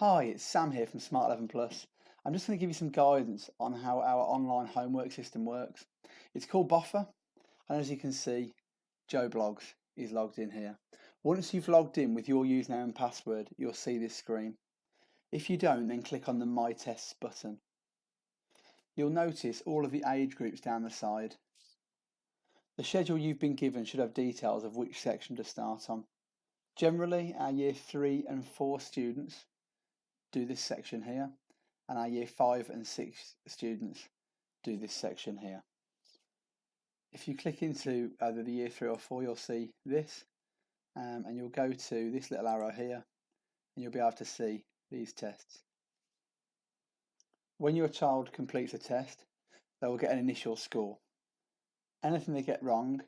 Hi, it's Sam here from Smart 11 Plus. I'm just going to give you some guidance on how our online homework system works. It's called BOFA, and as you can see, Joe Blogs is logged in here. Once you've logged in with your username and password, you'll see this screen. If you don't, then click on the My Tests button. You'll notice all of the age groups down the side. The schedule you've been given should have details of which section to start on. Generally, our Year 3 and 4 students do this section here, and our Year 5 and 6 students do this section here. If you click into either the Year 3 or 4, you'll see this, and you'll go to this little arrow here, and you'll be able to see these tests. When your child completes a test, they will get an initial score. Anything they get wrong,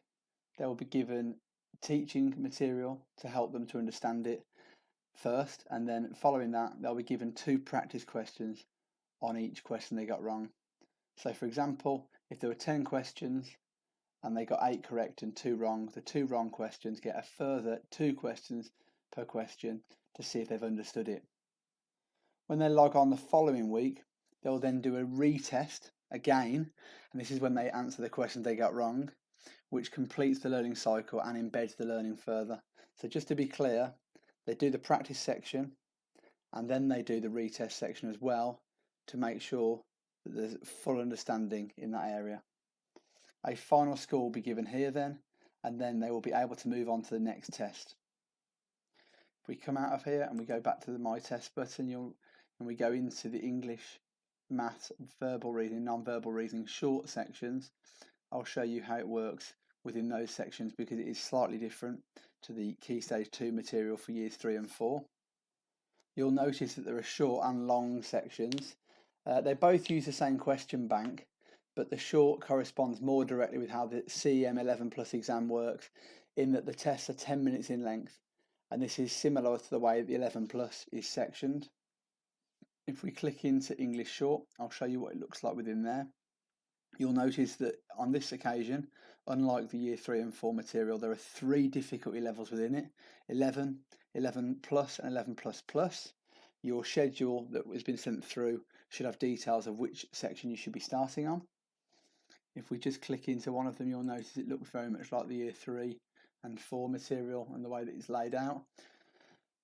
they will be given teaching material to help them to understand it first, and then following that they'll be given 2 practice questions on each question they got wrong. So for example, if there were 10 questions and they got 8 correct and 2 wrong, the 2 wrong questions get a further 2 questions per question to see if they've understood it. When they log on the following week, they'll then do a retest again, and this is when they answer the questions they got wrong, which completes the learning cycle and embeds the learning further. So just to be clear, they do the practice section and then they do the retest section as well to make sure that there's full understanding in that area. A final score will be given here then, and then they will be able to move on to the next test. If we come out of here and we go back to the My Test button, and we go into the English, Maths, Verbal Reasoning, Non-Verbal Reasoning short sections, I'll show you how it works within those sections because it is slightly different to the Key Stage 2 material for Years 3 and 4. You'll notice that there are short and long sections. They both use the same question bank, but the short corresponds more directly with how the CEM 11 Plus exam works, in that the tests are 10 minutes in length, and this is similar to the way the 11 Plus is sectioned. If we click into English Short, I'll show you what it looks like within there. You'll notice that on this occasion, unlike the Year 3 and 4 material, there are 3 difficulty levels within it: 11, 11 plus and 11 plus plus. Your schedule that has been sent through should have details of which section you should be starting on. If we just click into one of them, you'll notice it looks very much like the Year 3 and 4 material and the way that it's laid out.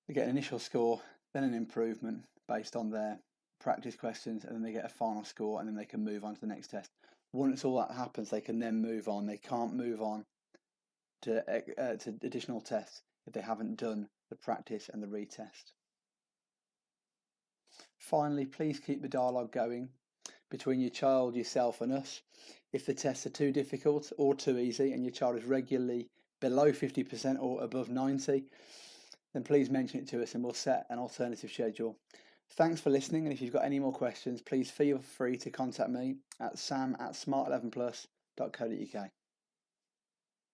They get an initial score, then an improvement based on their practice questions, and then they get a final score, and then they can move on to the next test. Once all that happens, they can then move on. They can't move on to additional tests if they haven't done the practice and the retest. Finally, please keep the dialogue going between your child, yourself and us. If the tests are too difficult or too easy and your child is regularly below 50% or above 90%, then please mention it to us and we'll set an alternative schedule. Thanks for listening, and if you've got any more questions, please feel free to contact me at sam@smart11plus.co.uk.